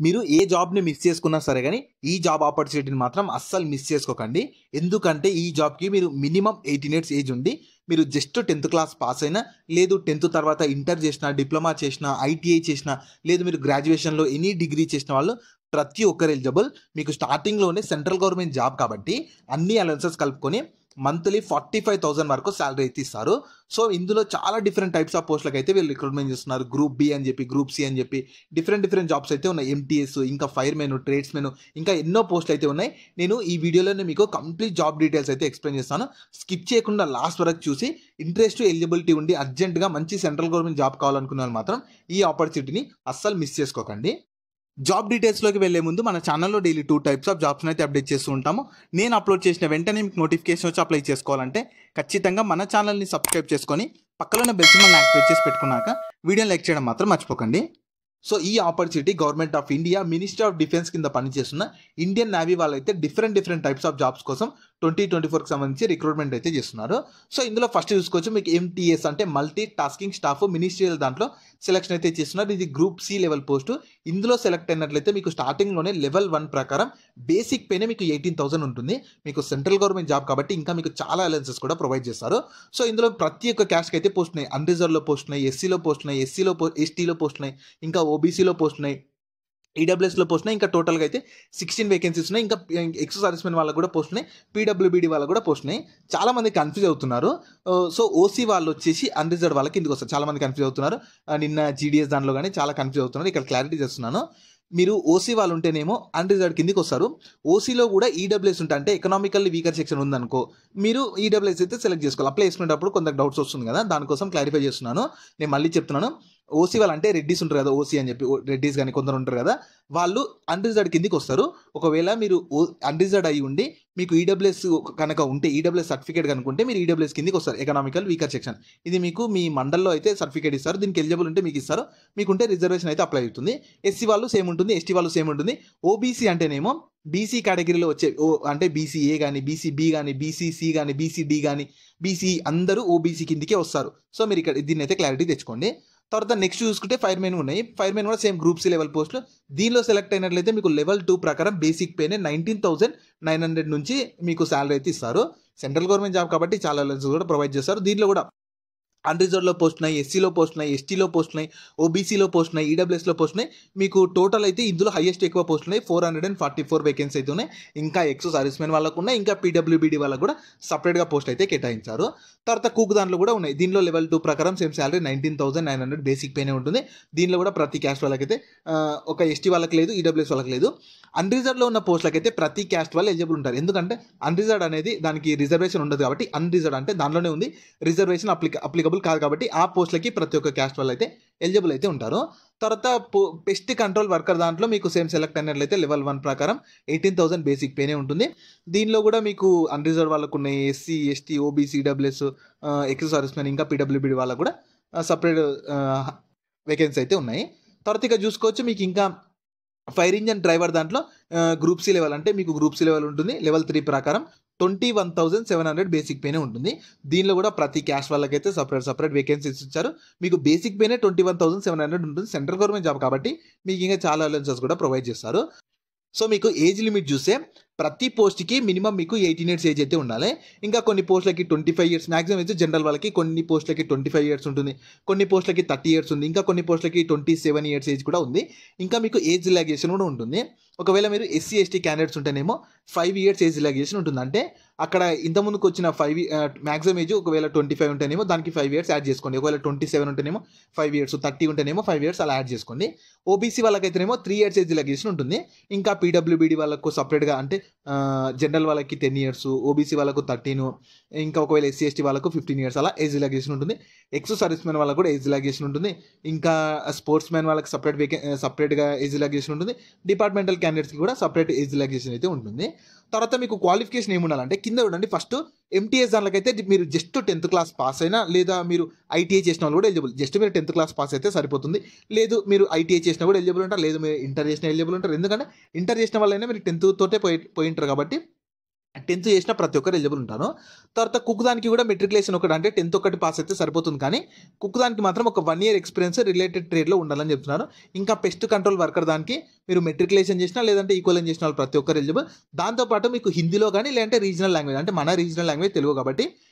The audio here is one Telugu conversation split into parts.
మీరు ఏ జాబ్‌ని మిస్ చేసుకున్నా సరే గాని, ఈ జాబ్ ఆపర్చునిటీని మాత్రం అస్సలు మిస్ చేసుకోకండి. ఎందుకంటే ఈ జాబ్‌కి మీరు మినిమమ్ 18 ఇయర్స్ ఏజ్ ఉండి, మీరు జస్ట్ 10థ్ క్లాస్ పాస్ అయినా, లేదు 10థ్ తర్వాత ఇంటర్ చేసినా, డిప్లొమా చేసినా, ఐటీఐ చేసినా, లేదు మీరు గ్రాడ్యుయేషన్‌లో ఎనీ డిగ్రీ చేసిన వాళ్ళు ప్రతి ఒక్కరు ఎలిజిబుల్. మీకు స్టార్టింగ్‌లోనే సెంట్రల్ గవర్నమెంట్ జాబ్ కాబట్టి అన్ని అలవెన్సెస్ కలుపుకొని మంత్లీ 45,000 వరకు సాలరీ అయితే ఇస్తారు. సో, ఇందులో చాలా డిఫరెంట్ టైప్స్ ఆఫ్ పోస్ట్‌లకైతే వీళ్ళు రిక్రూట్‌మెంట్ చేస్తున్నారు. గ్రూప్ బి అని చెప్పి, గ్రూప్ సి అని చెప్పి డిఫరెంట్ జాబ్స్ అయితే ఉన్నాయి. ఎంటీఎస్, ఇంకా ఫైర్‌మెన్, ట్రేడ్స్‌మెన్ ఇంకా ఎన్నో పోస్టులు అయితే ఉన్నాయి. నేను ఈ వీడియోలోనే మీకు కంప్లీట్ జాబ్ డీటెయిల్స్ అయితే ఎక్స్‌ప్లెయిన్ చేస్తాను. స్కిప్ చేయకుండా లాస్ట్ వరకు చూసి ఇంట్రెస్ట్, ఎలిజిబిలిటీ ఉండి అర్జెంట్‌గా మంచి సెంట్రల్ గవర్నమెంట్ జాబ్ కావాలనుకునే వాళ్ళు మాత్రం ఈ ఆపర్చునిటీని అస్సలు మిస్ చేసుకోకండి. జాబ్ డీటెయిల్స్‌లోకి వెళ్ళే ముందు మన ఛానల్‌లో డైలీ 2 టైప్స్ ఆఫ్ జాబ్స్‌ని అయితే అప్డేట్ చేస్తూ ఉంటాము. నేను అప్లోడ్ చేసిన వెంటనే మీకు నోటిఫికేషన్ వచ్చి అప్లై చేసుకోవాలంటే ఖచ్చితంగా మన ఛానల్‌ని సబ్స్క్రైబ్ చేసుకొని పక్కలో ఉన్న బెల్ సింబల్‌ని యాక్టివేట్ చేసి పెట్టుకున్నాక వీడియోని లైక్ చేయడం మాత్రం మర్చిపోకండి. సో, ఈ opportunity government of India ministry of defence కింద పనిచేస్తున్న ఇండియన్ నేవీ వాళ్ళైతే డిఫరెంట్ టైప్స్ ఆఫ్ జాబ్స్ కోసం 2024కి సంబంధించి రిక్రూట్మెంట్ అయితే చేస్తున్నారు. సో, ఇందులో ఫస్ట్ చూసుకోవచ్చు మీకు ఎంటీఎస్ అంటే మల్టీ టాస్కింగ్ స్టాఫ్ మినిస్ట్రియల్ దాంట్లో సెలక్షన్ అయితే చేస్తున్నారు. ఇది గ్రూప్ సి లెవెల్ పోస్ట్. ఇందులో సెలెక్ట్ అయినట్లయితే మీకు స్టార్టింగ్‌లోనే లెవెల్ 1 ప్రకారం బేసిక్ పేనే మీకు 18,000 ఉంటుంది. మీకు సెంట్రల్ గవర్నమెంట్ జాబ్ కాబట్టి ఇంకా మీకు చాలా అలవెన్సెస్ కూడా ప్రొవైడ్ చేస్తారు. సో, ఇందులో ప్రతి ఒక్క క్యాస్ట్‌కి అయితే పోస్ట్ ఉన్నాయి. అన్‌రిజర్వ్‌లో పోస్ట్ ఉన్నాయి, ఎస్సీలో పోస్ట్ ఉన్నాయి, ఎస్టీలో పోస్ట్ ఉన్నాయి, ఇంకా ఓబీసీలో పోస్ట్ ఉన్నాయి, ఈడబ్ల్యూఎస్‌లో పోస్ట్ ఉన్నాయి. ఇంకా టోటల్‌గా అయితే 16 వేకెన్సీస్ ఉన్నాయి. ఇంకా ఎక్స్ సర్వీస్‌మెన్ వాళ్ళకి కూడా పోస్ట్ ఉన్నాయి. పీడబ్ల్యూబీడీ వాళ్ళకి కూడా పోస్ట్ ఉన్నాయి. చాలా మంది కన్‌ఫ్యూజ్ అవుతున్నారు. సో, ఓసీ వాళ్ళు వచ్చేసి అన్‌రిజర్వ్డ్ వాళ్ళకి కిందకొస్తారు. చాలా మంది కన్‌ఫ్యూజ్ అవుతున్నారు. నిన్న జీడీఎస్ దాంట్లో గాని చాలా కన్‌ఫ్యూజ్ అవుతున్నారు. ఇక్కడ క్లారిటీ చేస్తున్నాను. మీరు ఓసీ వాళ్ళు ఉంటేనేమో అన్‌రిజర్వ్డ్ కిందకి వస్తారు. ఓసీలో కూడా ఈడబ్ల్యూఎస్ ఉంటే అంటే ఎకనామికల్లీ వీకర్ సెక్షన్ ఉందనుకో, మీరు ఈడబ్ల్యూఎస్ అయితే సెలెక్ట్ చేసుకోవాలి. అప్లై చేసుకునేటప్పుడు కొంత డౌట్స్ వస్తుంది కదా! దానికోసం క్లారిఫై చేస్తున్నాను. నేను మళ్ళీ చెప్తున్నాను. ఓసీ వాళ్ళు అంటే రెడ్డీస్ ఉంటారు కదా! ఓసీ అని చెప్పి రెడ్డీస్ గాని కొందరు ఉంటారు కదా! వాళ్ళు అన్‌రిజర్వ్డ్ కిందకి వస్తారు. ఒకవేళ మీరు అన్‌రిజర్వ్డ్ అయ్యి ఉండి మీకు ఈడబ్ల్యూఎస్ కనుక ఉంటే, ఈడబ్ల్యూఎస్ సర్టిఫికేట్ కనుక ఉంటే మీరు ఈడబ్ల్యూఎస్ కిందకి వస్తారు. Economical weaker section. ఇది మీకు మీ మండల్లో అయితే సర్టిఫికేట్ ఇస్తారు. దీనికి ఎలిజిబుల్ ఉంటే మీకు ఇస్తారు. మీకుంటే రిజర్వేషన్ అయితే అప్లై అవుతుంది. ఎస్సీ వాళ్ళు సేమ్ ఉంటుంది. ఎస్టీ వాళ్ళు సేమ్ ఉంటుంది. ఓబీసీ అంటేనేమో బీసీ కేటగిరీలో వచ్చే అంటే బీసీఏ గాని, బీసీబీ గాని, బీసీసీ గాని, బీసీడీ గాని, బీసీ అందరూ ఓబీసీ కిందకే వస్తారు. సో, మీరు ఇక్కడ దీన్నైతే క్లారిటీ తెచ్చుకోండి. తర్వాత నెక్స్ట్ చూసుకుంటే ఫైర్‌మెన్ ఉన్నాయి. ఫైర్‌మెన్ కూడా సేమ్ గ్రూప్ సి లెవెల్ పోస్టులు. దీనిలో సెలెక్ట్ అయినట్లయితే మీకు లెవెల్ 2 ప్రకారం బేసిక్ పేనే 19,900 నుంచి మీకు సాలరీ అయితే ఇస్తారు. సెంట్రల్ గవర్నమెంట్ జాబ్ కాబట్టి చాలా అలవెన్సెస్ కూడా ప్రొవైడ్ చేస్తారు. దీనిలో కూడా అన్‌రిజర్వ్డ్‌లో పోస్ట్ ఉన్నాయి, ఎస్సీలో పోస్ట్ ఉన్నాయి, ఎస్టీలో పోస్ట్ ఉన్నాయి, ఓబీసీలో పోస్ట్ ఉన్నాయి, ఈడబ్ల్యూఎస్‌లో పోస్ట్ ఉన్నాయి. మీకు టోటల్ అయితే ఇందులో హైయెస్ట్ ఎక్కువ పోస్ట్ ఉన్నాయి. 444 వేకెన్సీ అయితే ఉన్నాయి. ఇంకా ఎక్స్ సర్వీస్‌మెన్ వాళ్ళకు ఉన్నాయి. ఇంకా పీడబ్ల్యూబీడీ వాళ్ళకు కూడా సెపరేట్‌గా పోస్ట్ అయితే కేటాయించారు. తర్వాత కుక్ దాంట్లో కూడా ఉన్నాయి. దీనిలో లెవెల్ 2 ప్రకారం సేమ్ సాలరీ 19,900 బేసిక్ పేనే ఉంటుంది. దీనిలో కూడా ప్రతి క్యాస్ట్ వాళ్ళకైతే ఒక ఎస్టీ వాళ్ళకి లేదు, ఈడబ్ల్యూఎస్ వాళ్ళకి లేదు. అన్‌రిజర్వ్డ్‌లో ఉన్న పోస్టులకైతే ప్రతి క్యాస్ట్ వాళ్ళు ఎలిజిబుల్ ఉంటారు. ఎందుకంటే అన్‌రిజర్వ్డ్ అనేది దానికి రిజర్వేషన్ ఉండదు కాబట్టి అన్‌రిజర్వ్డ్ అంటే దానిలోనే ఉంది. రిజర్వేషన్ అప్లికబుల్ కాదు కాబట్టి ఆ పోస్టులకి ప్రతి ఒక్క క్యాస్ట్ వాళ్ళు అయితే ఎలిజిబుల్ అయితే ఉంటారు. తర్వాత పెస్ట్ కంట్రోల్ వర్కర్ దాంట్లో మీకు సేమ్ సెలెక్ట్ అయినట్లయితే లెవెల్ 1 ప్రకారం 18,000 బేసిక్ పేనే ఉంటుంది. దీనిలో కూడా మీకు అన్‌రిజర్వ్డ్ వాళ్ళకు ఉన్నాయి. SC, ST, OBC, EWS, ex servicemen ఇంకా పీడబ్ల్యూబీడీ వాళ్ళకు కూడా సెపరేట్ వేకెన్సీ అయితే ఉన్నాయి. తర్వాత ఇక చూసుకోవచ్చు మీకు ఇంకా ఫైర్ ఇంజిన్ డ్రైవర్ దాంట్లో గ్రూప్ సి లెవెల్ అంటే మీకు గ్రూప్ సి లెవెల్ ఉంటుంది. లెవెల్ 3 ప్రకారం 21,700 బేసిక్ పేనే ఉంటుంది. దీనిలో కూడా ప్రతి క్యాస్ట్ వాళ్ళకైతే సెపరేట్ వేకెన్సీస్ ఇచ్చారు. మీకు బేసిక్ పేనే 21,700 ఉంటుంది. సెంట్రల్ గవర్నమెంట్ జాబ్ కాబట్టి మీకు ఇంకా చాలా అలవెన్సెస్ కూడా ప్రొవైడ్ చేస్తారు. సో, మీకు ఏజ్ లిమిట్ చూస్తే ప్రతి పోస్ట్‌కి మినిమమ్ మీకు 18 ఇయర్స్ ఏజ్ అయితే ఉండాలి. ఇంకా కొన్ని పోస్టులకి 25 ఇయర్స్ మాక్సిమం అయితే జనరల్ వాళ్ళకి కొన్ని పోస్టులకి 25 ఇయర్స్ ఉంటుంది. కొన్ని పోస్టులకి 30 ఇయర్స్ ఉంది. ఇంకా కొన్ని పోస్టులకి 27 ఇయర్స్ ఏజ్ కూడా ఉంది. ఇంకా మీకు ఏజ్ రిలాక్సేషన్ కూడా ఉంటుంది. ఒకవేళ మీరు ఎస్సీ, ఎస్టీ క్యాండిడేట్స్ ఉంటేనేమో 5 ఇయర్స్ ఏజ్ రిలాక్సేషన్ ఉంటుంది. అంటే అక్కడ ఇంతకుముందుకు వచ్చిన మాక్సిమం ఏజ్ ఒకవేళ 25 ఉంటేనేమో దానికి 5 ఇయర్స్ యాడ్ చేసుకోండి. ఒకవేళ 27 ఉంటేనేమో 5 ఇయర్స్, 30 ఉంటేనేమో 5 ఇయర్స్ అలా యాడ్ చేసుకోండి. ఓబీసీ వాళ్ళకైతేనేమో 3 ఇయర్స్ ఏజ్ రిలాక్సేషన్ ఉంటుంది. ఇంకా పీడబ్ల్యూబీడీ వాళ్ళకు సెపరేట్‌గా అంటే జనరల్ వాళ్ళకి 10 ఇయర్స్, ఓబీసీ వాళ్ళకు 13, ఇంకా ఒకవేళ ఎస్సీ, ఎస్టీ వాళ్ళకు 15 ఇయర్స్ అలా ఏజ్ రిలాక్సేషన్ ఉంటుంది. ఎక్స్ సర్వీస్‌మెన్ వాళ్ళకు కూడా ఏజ్ రిలాక్సేషన్ ఉంటుంది. ఇంకా స్పోర్ట్స్ మ్యాన్ వాళ్ళకి సెపరేట్‌గా ఏజ్ రిలాక్సేషన్ ఉంటుంది. డిపార్ట్మెంటల్ క్యాండిడేట్స్‌కి కూడా సెపరేట్ ఏజ్ రిలాక్సేషన్ అయితే ఉంటుంది. తర్వాత మీకు క్వాలిఫికేషన్ ఏముండాలంటే కింద చూడండి ఫస్ట్ ఎంటీఎస్ దాంట్లోకైతే మీరు జస్ట్ 10థ్ క్లాస్ పాస్ అయినా లేదా మీరు ఐటీఐ చేసిన వాళ్ళు కూడా ఎలిజిబుల్. జస్ట్ మీరు 10థ్ క్లాస్ పాస్ అయితే సరిపోతుంది. లేదు మీరు ఐటీఐ చేసినా కూడా ఎలిజిబుల్ ఉంటారు. లేదు మీరు ఇంటర్ చేసినా ఎలిజిబుల్ ఉంటారు. ఎందుకంటే ఇంటర్ చేసిన వాళ్ళైనా మీరు 10థ్ తోటే పోయి ఉంటారు కాబట్టి 10th చేసిన ప్రతి ఒక్కరు ఎలిజిబుల్ ఉంటారు. తర్వాత కుక్ దానికి కూడా మెట్రికులేషన్ ఒకటి, అంటే 10th ఒకటి పాస్ అయితే సరిపోతుంది, కానీ కుక్ దానికి మాత్రం ఒక 1 year ఎక్స్పీరియన్స్ రిలేటెడ్ ట్రేడ్లో ఉండాలని చెప్తున్నారు. ఇంకా పెస్ట్ కంట్రోల్ వర్కర్ దానికి మీరు మెట్రికులేషన్ చేసినా లేదంటే ఈక్వలెంట్ చేసిన వాళ్ళు ప్రతి ఒక్కరు ఎలిజిబుల్. దాంతోపాటు మీకు హిందీలో కానీ లేదంటే రీజనల్ లాంగ్వేజ్, అంటే మన రీజనల్ లాంగ్వేజ్ తెలుగు కాబట్టి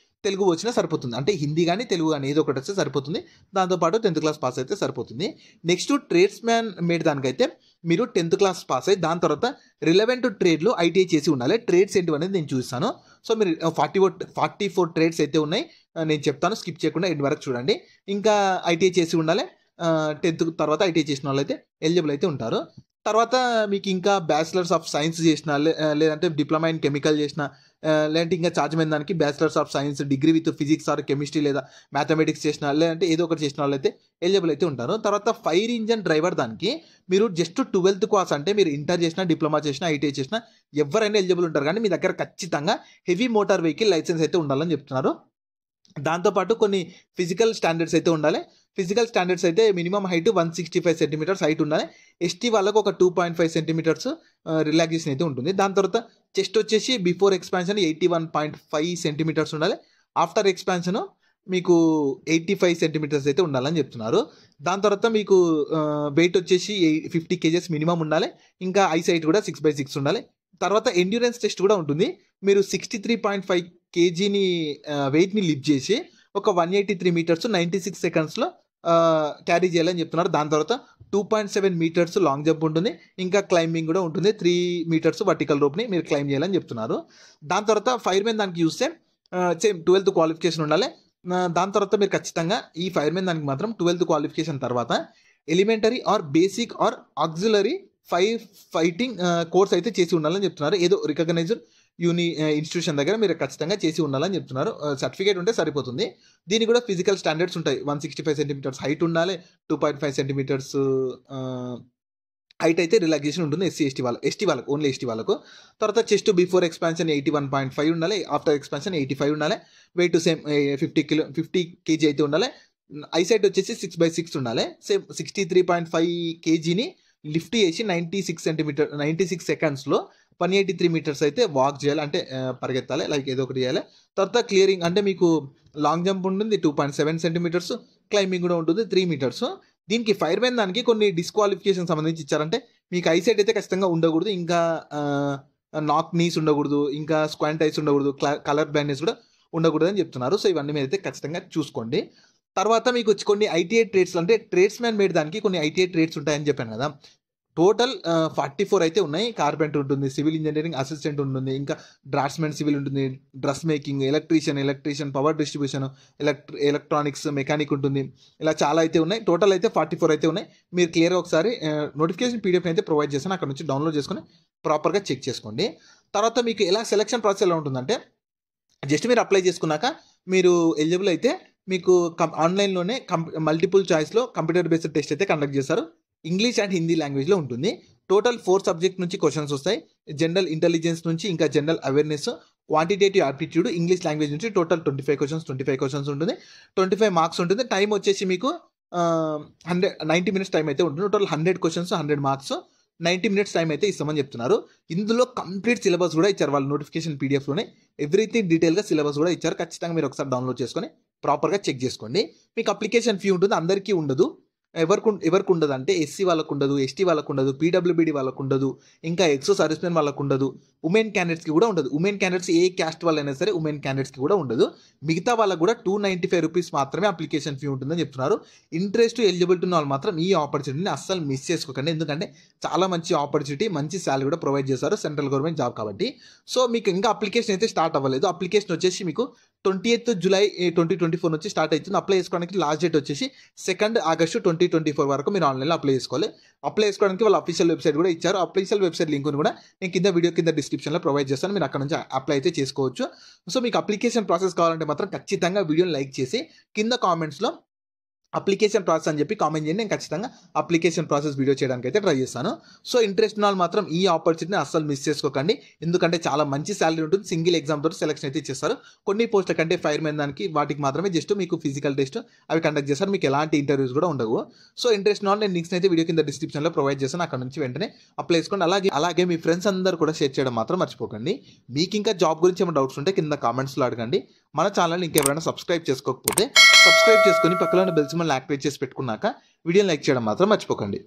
తెలుగు వచ్చినా సరిపోతుంది, అంటే హిందీ కానీ తెలుగు కానీ ఏదో ఒకటి వస్తే సరిపోతుంది. దాంతోపాటు 10th క్లాస్ పాస్ అయితే సరిపోతుంది. నెక్స్ట్ ట్రేడ్స్ మ్యాన్ మేడ్ దానికైతే మీరు 10th క్లాస్ పాస్ అయ్యి దాని తర్వాత రిలవెంట్ ట్రేడ్లో ఐటీఐ చేసి ఉండాలి. ట్రేడ్స్ ఏంటి అనేది నేను చూస్తాను. సో మీరు 44 ట్రేడ్స్ అయితే ఉన్నాయి, నేను చెప్తాను, స్కిప్ చేయకుండా ఎండ్ వరకు చూడండి. ఇంకా ఐటీఐ చేసి ఉండాలి. 10th తర్వాత ఐటీఐ చేసిన వాళ్ళు అయితే ఎలిజిబుల్ అయితే ఉంటారు. తర్వాత మీకు ఇంకా బ్యాచిలర్స్ ఆఫ్ సైన్స్ చేసిన లేదంటే డిప్లొమా ఇన్ కెమికల్ చేసిన లేదంటే ఇంకా చార్జ్ మీద దానికి bachelors of science degree with physics or chemistry లేదా మ్యాథమెటిక్స్ చేసిన లేదంటే ఏదో ఒకటి చేసిన వాళ్ళు అయితే ఎలిజిబుల్ అయితే ఉంటారు. తర్వాత ఫైర్ ఇంజన్ డ్రైవర్ దానికి మీరు జస్ట్ 12th క్లాస్, అంటే మీరు ఇంటర్ చేసినా డిప్లొమా చేసినా ఐటీఐ చేసినా ఎవరైనా ఎలిజిబుల్ ఉంటారు, కానీ మీ దగ్గర ఖచ్చితంగా హెవీ మోటార్ వెహికల్ లైసెన్స్ అయితే ఉండాలని చెప్తున్నారు. దాంతోపాటు కొన్ని ఫిజికల్ స్టాండర్డ్స్ అయితే ఉండాలి. ఫిజికల్ స్టాండర్డ్స్ అయితే మినిమం హైట్ 165 సెంటీమీటర్స్ హైట్ ఉండాలి. ఎస్టీ వాళ్ళకు ఒక 2.5 సెంటీమీటర్స్ రిలాక్సేషన్ అయితే ఉంటుంది. దాని తర్వాత చెస్ట్ వచ్చేసి బిఫోర్ ఎక్స్పాన్షన్ 81.5 సెంటీమీటర్స్ ఉండాలి. ఆఫ్టర్ ఎక్స్పాన్షన్ మీకు 85 సెంటీమీటర్స్ అయితే ఉండాలని చెప్తున్నారు. దాని తర్వాత మీకు వెయిట్ వచ్చేసి 50 kgs మినిమం ఉండాలి. ఇంకా ఐసైట్ కూడా 6/6 ఉండాలి. తర్వాత ఎండ్యూరెన్స్ టెస్ట్ కూడా ఉంటుంది. మీరు 63.5 kgని వెయిట్ని లిఫ్ట్ చేసి ఒక 183 మీటర్స్ 96 సెకండ్స్లో క్యారీ చేయాలని చెప్తున్నారు. దాని తర్వాత 2.7 మీటర్స్ లాంగ్ జంప్ ఉంటుంది. ఇంకా క్లైంబింగ్ కూడా ఉంటుంది. 3 మీటర్స్ వర్టికల్ రోప్ని మీరు క్లైంబ్ చేయాలని చెప్తున్నారు. దాని తర్వాత ఫైర్మెన్ దానికి చూస్తే సేమ్ 12th క్వాలిఫికేషన్ ఉండాలి. దాని తర్వాత మీరు ఖచ్చితంగా ఈ ఫైర్మెన్ దానికి మాత్రం 12th క్వాలిఫికేషన్ తర్వాత elementary or basic or auxiliary fighting course అయితే చేసి ఉండాలని చెప్తున్నారు. ఏదో రికగ్నైజ్డ్ ఇన్స్టిట్యూషన్ దగ్గర మీరు ఖచ్చితంగా చేసి ఉండాలని చెప్తున్నారు. సర్టిఫికేట్ ఉంటే సరిపోతుంది. దీనికి కూడా ఫిజికల్ స్టాండర్డ్స్ ఉంటాయి. 165 సెంటీమీటర్స్ హైట్ ఉండాలి. 2.5 సెంటీమీటర్స్ హైట్ అయితే రిలాక్సేషన్ ఉంటుంది ఎస్టీ వాళ్ళకు ఓన్లీ ఎస్టీ వాళ్ళకు. తర్వాత చెస్ట్ బిఫోర్ ఎక్స్పాన్షన్ 81.5 ఉండాలి. ఆఫ్టర్ ఎక్స్పాన్షన్ 85 ఉండాలి. వెయిట్ సేమ్ 50 kg అయితే ఉండాలి. ఐసైట్ వచ్చేసి 6/6 ఉండాలి. సేమ్ 63.5 kgని లిఫ్ట్ చేసి 96 సెకండ్స్లో 183 మీటర్స్ అయితే వాక్ చేయాలి, అంటే పరిగెత్తాలి, లైక్ ఏదో ఒకటి చేయాలి. తర్వాత క్లియరింగ్ అంటే మీకు లాంగ్ జంప్ ఉంటుంది 2.7 సెంటీమీటర్స్, క్లైంబింగ్ కూడా ఉంటుంది 3 మీటర్స్. దీనికి ఫైర్మెన్ దానికి కొన్ని డిస్క్వాలిఫికేషన్ సంబంధించి ఇచ్చారంటే మీకు ఐసైట్ అయితే ఖచ్చితంగా ఉండకూడదు, ఇంకా నాక్ నీస్ ఉండకూడదు, ఇంకా స్క్వాంట్ ఐస్ ఉండకూడదు, కలర్ బ్లైండ్నెస్ కూడా ఉండకూడదు అని చెప్తున్నారు. సో ఇవన్నీ మీరు అయితే ఖచ్చితంగా చూసుకోండి. తర్వాత మీకు కొన్ని ఐటీఐ ట్రేడ్స్, అంటే ట్రేడ్స్ మ్యాన్ మేడ్ దానికి కొన్ని ఐటీఐ ట్రేడ్స్ ఉంటాయని చెప్పాను కదా. టోటల్ 44 అయితే ఉన్నాయి. కార్పెంటర్ ఉంటుంది, సివిల్ ఇంజనీరింగ్ అసిస్టెంట్ ఉంటుంది, ఇంకా డ్రాఫ్ట్స్మెన్ సివిల్ ఉంటుంది, dress making, electrician, power distribution, electronics, mechanic ఉంటుంది. ఇలా చాలా అయితే ఉన్నాయి. టోటల్ అయితే 44 అయితే ఉన్నాయి. మీరు క్లియర్గా ఒకసారి నోటిఫికేషన్ పీడిఎఫ్ అయితే ప్రొవైడ్ చేస్తాను, అక్కడ నుంచి డౌన్లోడ్ చేసుకొని ప్రాపర్గా చెక్ చేసుకోండి. తర్వాత మీకు ఎలా సెలక్షన్ ప్రాసెస్ ఎలా ఉంటుందంటే జస్ట్ మీరు అప్లై చేసుకున్నాక మీరు ఎలిజిబుల్ అయితే మీకు ఆన్లైన్లోనే మల్టిపుల్ చాయిస్లో కంప్యూటర్ బేస్డ్ టెస్ట్ అయితే కండక్ట్ చేస్తారు. ఇంగ్లీష్ అండ్ హిందీ లాంగ్వేజ్లో ఉంటుంది. టోటల్ 4 సబ్జెక్ట్ నుంచి క్వశ్చన్స్ వస్తాయి. జనరల్ ఇంటెలిజెన్స్ నుంచి, ఇంకా general awareness, quantitative aptitude, English language నుంచి టోటల్ 25 క్వశ్చన్స్ ఉంటుంది. 25 మార్క్స్ ఉంటుంది. టైం వచ్చేసి మీకు 90 మినిట్స్ టైం అయితే ఉంటుంది. Total 100 questions 100 marks 90 minutes time అయితే ఇస్తామని చెప్తున్నారు. ఇందులో కంప్లీట్ సిలబస్ కూడా ఇచ్చారు వాళ్ళ నోటిఫికేషన్ పీడిఎఫ్లోనే. ఎవ్రీథింగ్ డీటెయిల్గా సిలబస్ కూడా ఇచ్చారు. ఖచ్చితంగా మీరు ఒకసారి డౌన్లోడ్ చేసుకొని ప్రాపర్గా చెక్ చేసుకోండి. మీకు అప్లికేషన్ ఫీ ఉంటుంది, అందరికీ ఉండదు. ఎవరికి ఉండదు అంటే ఎస్సీ వాళ్ళకు ఉండదు, ఎస్టీ వాళ్ళకు ఉండదు, పీడబ్ల్యూబీడీ వాళ్ళకు ఉండదు, ఇంకా ఎక్సో సర్వీస్మెన్ వాళ్ళకు ఉండదు, ఉమెన్ క్యాండిడేట్స్కి కూడా ఉండదు. ఉమెన్ క్యాండిడేట్స్ ఏ క్యాస్ట్ వాళ్ళైనా సరే ఉమెన్ క్యాండిడేట్స్కి కూడా ఉండదు. మిగతా వాళ్ళకు కూడా 295 రూపీస్ మాత్రమే అప్లికేషన్ ఫీ ఉంటుందని చెప్తున్నారు. ఇంట్రెస్ట్ ఎలిజిబిలిటీ ఉన్న వాళ్ళు మాత్రం ఈ ఆపర్చునిటీని అస్సలు మిస్ చేసుకోకండి, ఎందుకంటే చాలా మంచి ఆపర్చునిటీ, మంచి శాలరీ కూడా ప్రొవైడ్ చేస్తారు, సెంట్రల్ గవర్నమెంట్ జాబ్ కాబట్టి. సో మీకు ఇంకా అప్లికేషన్ అయితే స్టార్ట్ అవ్వలేదు. అప్లికేషన్ వచ్చేసి మీకు 28th జూలై 2024 నుంచి స్టార్ట్ అవుతుంది. అప్లై చేసుకోవడానికి లాస్ట్ డేట్ వచ్చేసి 2 ఆగస్టు 2024 వరకు మీరు ఆన్లైన్లో అప్లై చేసుకోవాలి. అప్లై చేసుకోవడానికి వాళ్ళ అఫీషియల్ వెబ్సైట్ కూడా ఇచ్చారు. అఫీషియల్ వెబ్సైట్ లింక్ కూడా నేను వీడియో కింద డిస్క్రిప్షన్లో ప్రొవైడ్ చేస్తాను, మీరు అక్కడ నుంచి అప్లై అయితే చేసుకోవచ్చు. సో మీకు అప్లికేషన్ ప్రాసెస్ కావాలంటే మాత్రం ఖచ్చితంగా వీడియోని లైక్ చేసి కింద కామెంట్స్లో అప్లికేషన్ ప్రాసెస్ అని చెప్పి కామెంట్ చేయండి. నేను ఖచ్చితంగా అప్లికేషన్ ప్రాసెస్ వీడియో చేయడానికి అయితే ట్రై చేస్తాను. సో ఇంట్రెస్ట్ ఉన్న వాళ్ళు మాత్రం ఈ ఆపర్చునిటీని అస్సలు మిస్ చేసుకోకండి. ఎందుకంటే చాలా మంచి శాలరీ ఉంటుంది. సింగిల్ ఎగ్జామ్ తోటి సెలెక్షన్ అయితే ఇచ్చేస్తారు. కొన్ని పోస్టుల కంటే ఫైర్మెన్ దానికి వాటికి మాత్రమే జస్ట్ మీకు ఫిజికల్ టెస్ట్ అవి కండక్ట్ చేస్తారు. మీకు ఎలాంటి ఇంటర్వ్యూస్ కూడా ఉండవు. సో ఇంట్రెస్ట్ ఉన్న వాళ్ళు నేను లింక్స్ అయితే వీడియో కింద డిస్క్రిప్షన్లో ప్రొవైడ్ చేస్తాను. అక్కడ నుంచి వెంటనే అప్లై చేసుకోండి. అలాగే మీ ఫ్రెండ్స్ అందరూ కూడా షేర్ చేయడం మాత్రం మర్చిపోకండి. మీకు ఇంకా జాబ్ గురించి ఏమైనా డౌట్స్ ఉంటే కింద కామెంట్స్లో అడగండి. మన ఛానల్ని ఇంకెవరైనా సబ్స్క్రైబ్ చేసుకోకపోతే సబ్స్క్రైబ్ చేసుకొని పక్కన బెల్ సింబల్ యాక్టివేట్ చేసి పెట్టుకున్నాక వీడియోని లైక్ చేయడం మాత్రం మర్చిపోకండి.